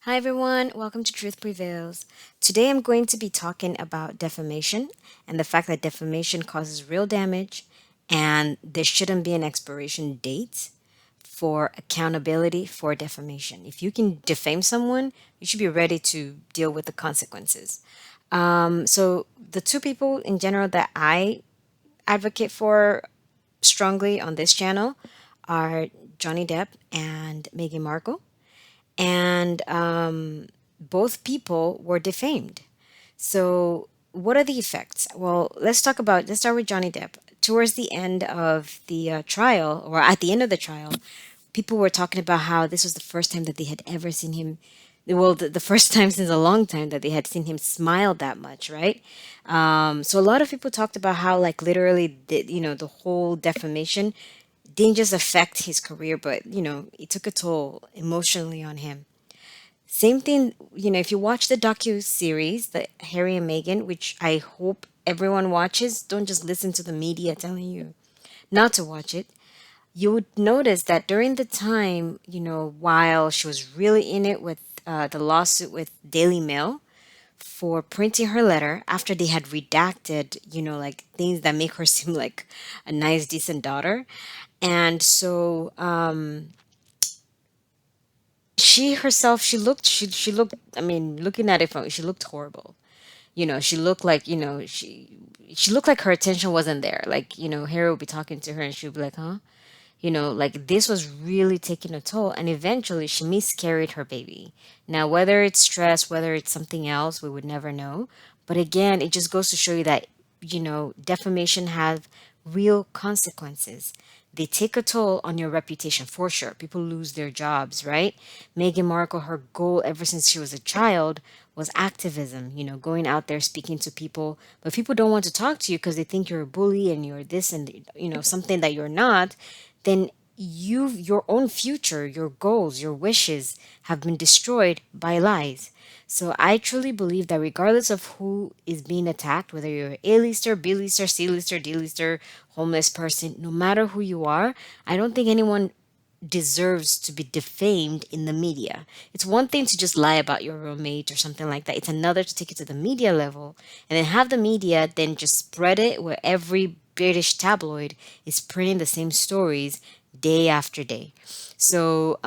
Hi everyone, welcome to Truth Prevails. Today I'm going to be talking about defamation and the fact that defamation causes real damage and there shouldn't be an expiration date for accountability for defamation. If you can defame someone, you should be ready to deal with the consequences. So, the two people in general that I advocate for strongly on this channel are Johnny Depp and Meghan Markle, and both people were defamed. So, what are the effects? Well, let's start with Johnny Depp. Towards the end of the trial, or at the end of the trial, people were talking about how this was the first time that they had ever seen him. Well, the first time since a long time that they had seen him smile that much, right? So a lot of people talked about how, like, literally, the whole defamation didn't just affect his career, but it took a toll emotionally on him. Same thing, if you watch the docu series, the Harry and Meghan, which I hope everyone watches, don't just listen to the media telling you not to watch it. You would notice that during the time, while she was really in it with the lawsuit with Daily Mail for printing her letter after they had redacted, like things that make her seem like a nice, decent daughter. And so she herself, she looked, I mean, looking at it from, she looked horrible. She looked like, she looked like her attention wasn't there. Like, Harry would be talking to her and she would be like, huh? Like this was really taking a toll. And eventually she miscarried her baby. Now, whether it's stress, whether it's something else, we would never know. But again, it just goes to show you that, defamation have real consequences. They take a toll on your reputation for sure. People lose their jobs, right? Meghan Markle, her goal ever since she was a child was activism, going out there speaking to people. But people don't want to talk to you because they think you're a bully and you're this and, something that you're not. Then your own future, your goals, your wishes have been destroyed by lies. So I truly believe that regardless of who is being attacked, whether you're A-lister, B-lister, C-lister, D-lister, homeless person, no matter who you are, I don't think anyone deserves to be defamed in the media. It's one thing to just lie about your roommate or something like that. It's another to take it to the media level and then have the media then just spread it where every British tabloid is printing the same stories day after day. So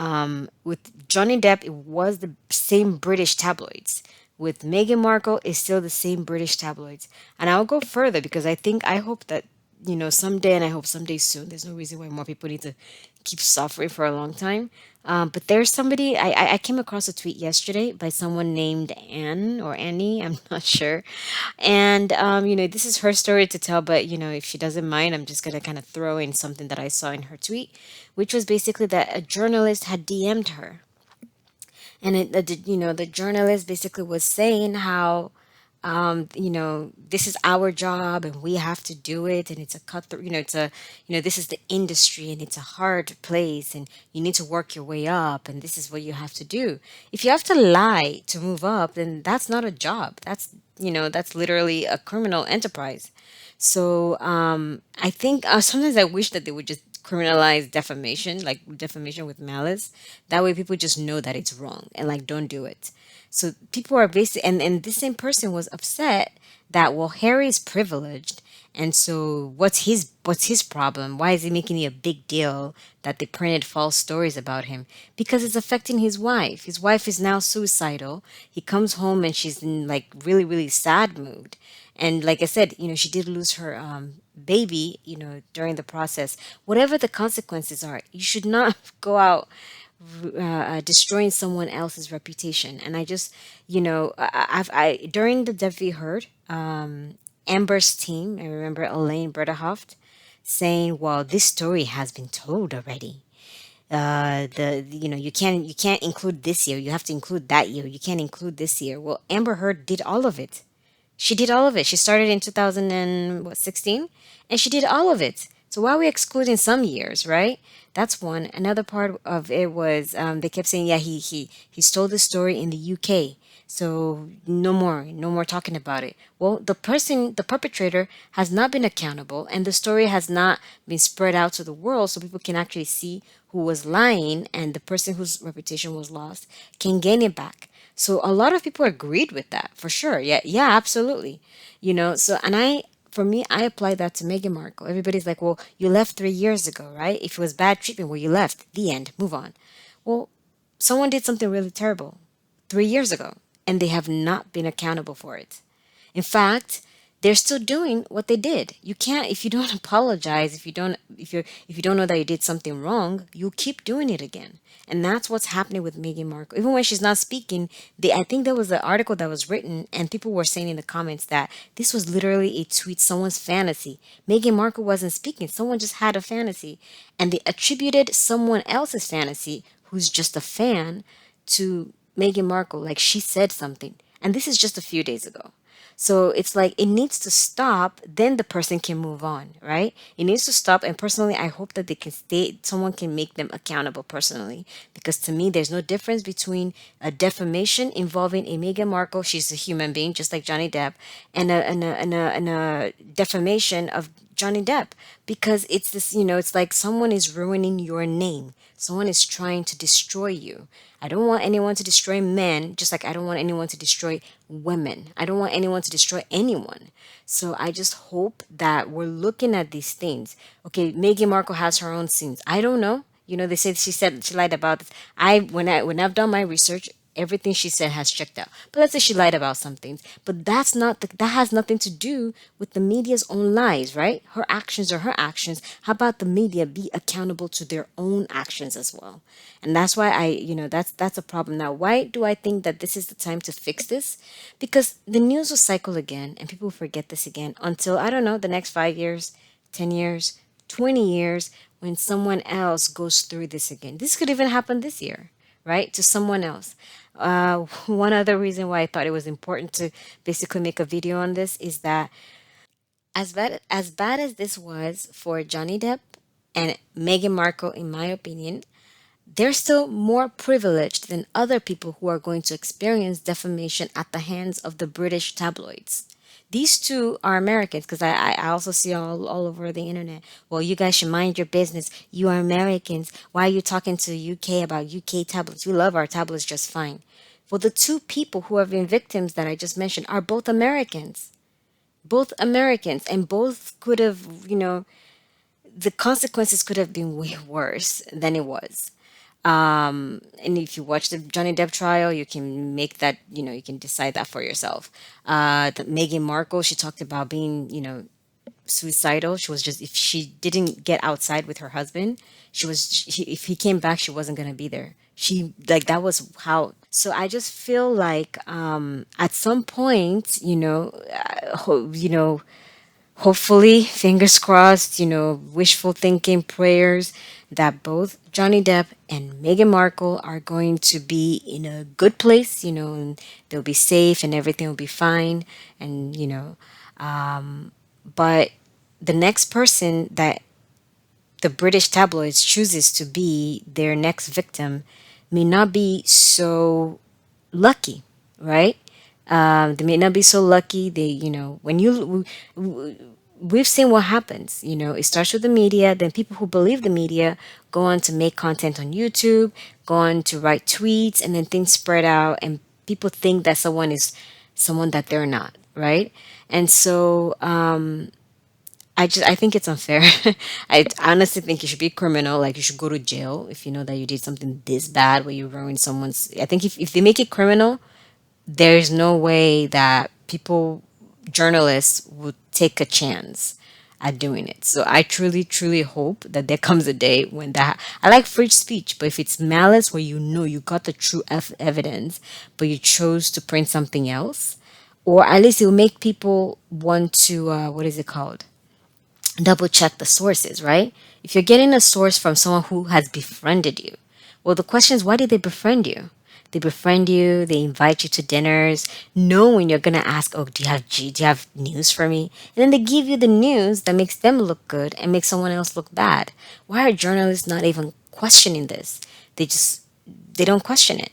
with Johnny Depp, it was the same British tabloids. With Meghan Markle, it's still the same British tabloids. And I'll go further because I hope that someday, and I hope someday soon. There's no reason why more people need to keep suffering for a long time. But there's somebody I came across a tweet yesterday by someone named Anne or Annie. I'm not sure. And this is her story to tell. But if she doesn't mind, I'm just gonna kind of throw in something that I saw in her tweet, which was basically that a journalist had DM'd her, and the journalist basically was saying how this is our job and we have to do it, and it's a cutthroat, this is the industry and it's a hard place and you need to work your way up and this is what you have to do. If you have to lie to move up, then that's not a job. That's literally a criminal enterprise. So I think sometimes I wish that they would just criminalize defamation, like defamation with malice. That way people just know that it's wrong and like don't do it. So people are basically, and this same person was upset that, well, Harry is privileged, and so what's his problem? Why is he making it a big deal that they printed false stories about him? Because it's affecting his wife. His wife is now suicidal. He comes home and she's in like really really sad mood, and like I said, she did lose her baby, during the process. Whatever the consequences are, you should not go out destroying someone else's reputation. And I just, during the Devi heard, Amber's team, I remember Elaine Bertahoft saying, "Well, this story has been told already. You can't include this year. You have to include that year. You can't include this year." Well, Amber Heard did all of it. She did all of it. She started in 2016, and she did all of it. So why are we excluding some years, right? That's one. Another part of it was they kept saying, yeah, he stole the story in the UK. So no more talking about it. Well, the perpetrator has not been accountable, and the story has not been spread out to the world so people can actually see who was lying, and the person whose reputation was lost can gain it back. So a lot of people agreed with that for sure. Yeah, yeah, absolutely. So and for me, I apply that to Meghan Markle. Everybody's like, well, you left 3 years ago, right? If it was bad treatment, well, you left. The end. Move on. Well, someone did something really terrible 3 years ago, and they have not been accountable for it. In fact, they're still doing what they did. You can't if you don't apologize, if you don't know that you did something wrong, you'll keep doing it again. And that's what's happening with Meghan Markle. Even when she's not speaking, I think there was an article that was written and people were saying in the comments that this was literally a tweet, someone's fantasy. Meghan Markle wasn't speaking, someone just had a fantasy. And they attributed someone else's fantasy, who's just a fan, to Meghan Markle, like she said something. And this is just a few days ago. So it's like it needs to stop, then the person can move on, right? It needs to stop. And personally, I hope that they can stay, someone can make them accountable personally. Because to me, there's no difference between a defamation involving a Meghan Markle, she's a human being, just like Johnny Depp, and a defamation of Johnny Depp. Because it's this, it's like someone is ruining your name. Someone is trying to destroy you. I don't want anyone to destroy men, just like I don't want anyone to destroy women. I don't want anyone to destroy anyone. So I just hope that we're looking at these things. Okay, Meghan Markle has her own sins. I don't know. They said she lied about this. When I've done my research, everything she said has checked out. But let's say she lied about some things. But that has nothing to do with the media's own lies, right? Her actions are her actions. How about the media be accountable to their own actions as well? And that's why that's a problem. Now, why do I think that this is the time to fix this? Because the news will cycle again and people will forget this again until, I don't know, the next 5 years, 10 years, 20 years, when someone else goes through this again. This could even happen this year, right? To someone else. One other reason why I thought it was important to basically make a video on this is that as bad as this was for Johnny Depp and Meghan Markle, in my opinion, they're still more privileged than other people who are going to experience defamation at the hands of the British tabloids. These two are Americans because I also see all over the internet. Well, you guys should mind your business. You are Americans. Why are you talking to UK about UK tabloids? We love our tabloids just fine. Well, the two people who have been victims that I just mentioned are both Americans. Both Americans, and both could have, the consequences could have been way worse than it was. And if you watch the Johnny Depp trial, you can make that, you can decide that for yourself. The Meghan Markle, she talked about being, suicidal. She was just, if she didn't get outside with her husband, if he came back, she wasn't going to be there. She, like, that was how. So I just feel like, at some point, hopefully, fingers crossed, wishful thinking, prayers that both Johnny Depp and Meghan Markle are going to be in a good place, and they'll be safe and everything will be fine. And, but the next person that the British tabloids chooses to be their next victim may not be so lucky, right? They may not be so lucky. When we've seen what happens. It starts with the media, then people who believe the media go on to make content on YouTube, go on to write tweets, and then things spread out, and people think that someone is someone that they're not, right? And so, I think it's unfair. I honestly think you should be criminal. Like, you should go to jail if you know that you did something this bad where you ruined someone's. I think if they make it criminal, there's no way that journalists would take a chance at doing it. So I truly, truly hope that there comes a day when I like free speech, but if it's malice where you got the true evidence, but you chose to print something else, or at least it will make people want to, what is it called? Double check the sources, right? If you're getting a source from someone who has befriended you, well, the question is, why did they befriend you? They befriend you, they invite you to dinners, knowing you're gonna ask, oh, do you have news for me? And then they give you the news that makes them look good and makes someone else look bad. Why are journalists not even questioning this? They don't question it.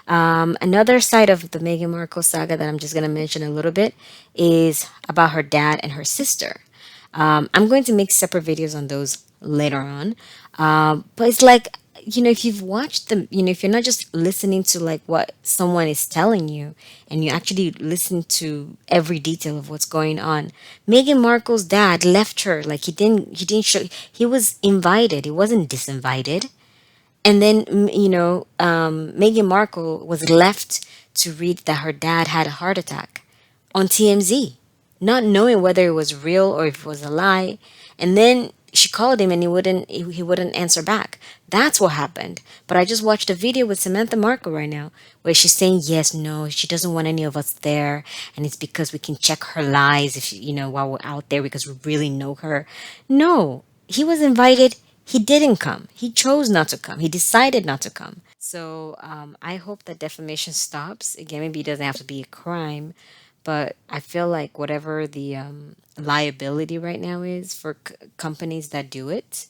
Another side of the Meghan Markle saga that I'm just gonna mention a little bit is about her dad and her sister. I'm going to make separate videos on those later on. But it's like, if you've watched them, if you're not just listening to like what someone is telling you, and you actually listen to every detail of what's going on. Meghan Markle's dad left her, like he didn't show, he was invited, he wasn't disinvited. And then, Meghan Markle was left to read that her dad had a heart attack on TMZ, not knowing whether it was real or if it was a lie. And then she called him and he wouldn't answer back. That's what happened. But I just watched a video with Samantha Markle right now where she's saying yes, no, she doesn't want any of us there, and it's because we can check her lies if while we're out there because we really know her. No, he was invited. He didn't come. He chose not to come. He decided not to come. So I hope that defamation stops. Again, maybe it doesn't have to be a crime, but I feel like whatever the liability right now is for companies that do it,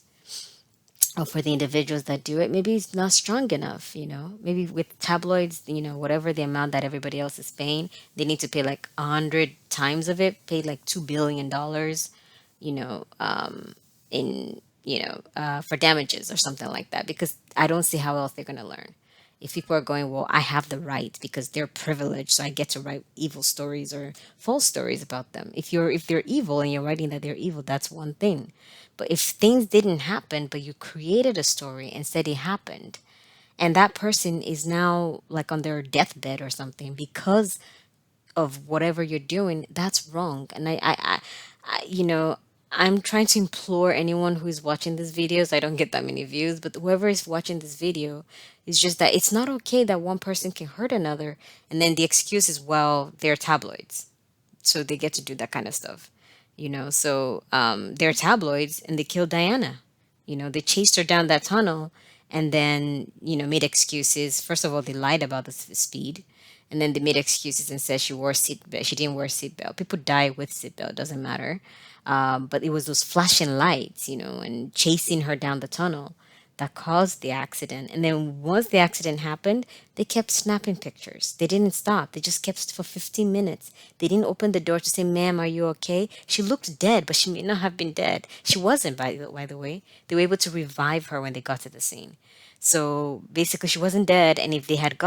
or for the individuals that do it, maybe it's not strong enough. Maybe with tabloids, whatever the amount that everybody else is paying, they need to pay like 100 times of it, pay like $2 billion, you know, in for damages or something like that, because I don't see how else they're going to learn. If people are going, well, I have the right because they're privileged, so I get to write evil stories or false stories about them. If they're evil and you're writing that they're evil, that's one thing. But if things didn't happen, but you created a story and said it happened, and that person is now like on their deathbed or something because of whatever you're doing, that's wrong. And I'm trying to implore anyone who's watching these videos. I don't get that many views, but whoever is watching this video, is just that it's not okay that one person can hurt another, and then the excuse is, well, they're tabloids, so they get to do that kind of stuff. So they're tabloids and they killed Diana. They chased her down that tunnel, and then made excuses. First of all, they lied about the speed, and then they made excuses and said she didn't wear seatbelt. People die with seatbelt, doesn't matter. But it was those flashing lights, and chasing her down the tunnel that caused the accident. And then once the accident happened, they kept snapping pictures. They didn't stop. They just kept for 15 minutes. They didn't open the door to say, "Ma'am, are you okay?" She looked dead, but she may not have been dead. She wasn't, by the way. They were able to revive her when they got to the scene. So basically, she wasn't dead. And if they had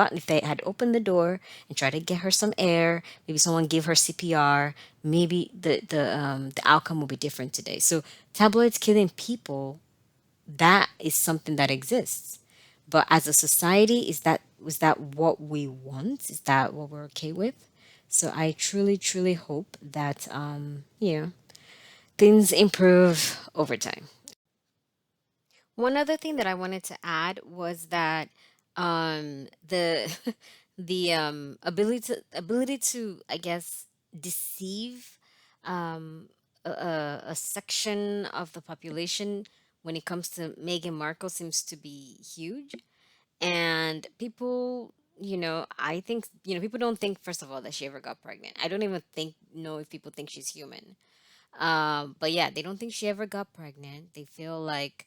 opened the door and tried to get her some air, maybe someone gave her CPR, maybe the outcome will be different today. So tabloids killing people, that is something that exists. But as a society, is that what we want? Is that what we're okay with? So I truly, truly hope that things improve over time. One other thing that I wanted to add was that the the ability to, I guess, deceive a section of the population when it comes to Meghan Markle seems to be huge. And people, I think, people don't think, first of all, that she ever got pregnant. I don't even know if people think she's human. But yeah, they don't think she ever got pregnant. They feel like,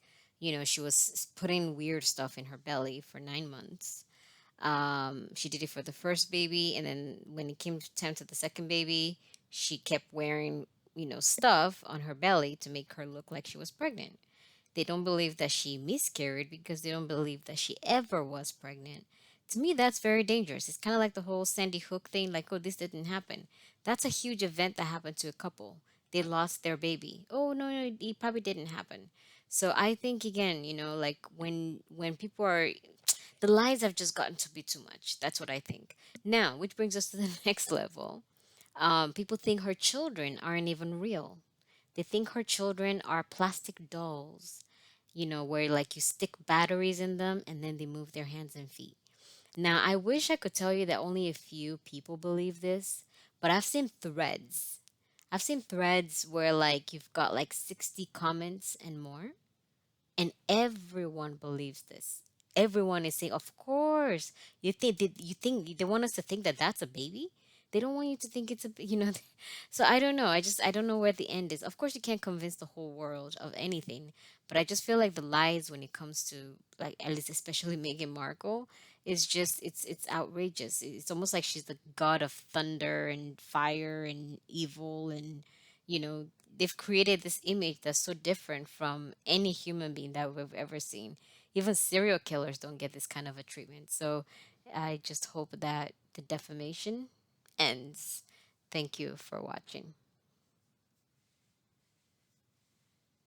she was putting weird stuff in her belly for 9 months. She did it for the first baby, and then when it came time to the second baby, she kept wearing, stuff on her belly to make her look like she was pregnant. They don't believe that she miscarried because they don't believe that she ever was pregnant. To me, that's very dangerous. It's kind of like the whole Sandy Hook thing, like, oh, this didn't happen. That's a huge event that happened to a couple. They lost their baby. Oh, no, no, it probably didn't happen. So I think, again, like when people are, the lies have just gotten to be too much. That's what I think. Now, which brings us to the next level. People think her children aren't even real. They think her children are plastic dolls, where like you stick batteries in them and then they move their hands and feet. Now, I wish I could tell you that only a few people believe this, but I've seen threads. I've seen threads where like you've got like 60 comments and more, and everyone believes this. Everyone is saying, "Of course." You think they want us to think that that's a baby? They don't want you to think it's a. So I don't know. I don't know where the end is. Of course, you can't convince the whole world of anything, but I just feel like the lies when it comes to, like, at least especially Meghan Markle, is just it's outrageous. It's almost like she's the god of thunder and fire and evil, and you know they've created this image that's so different from any human being that we've ever seen. Even serial killers don't get this kind of a treatment. So I just hope that the defamation ends. Thank you for watching.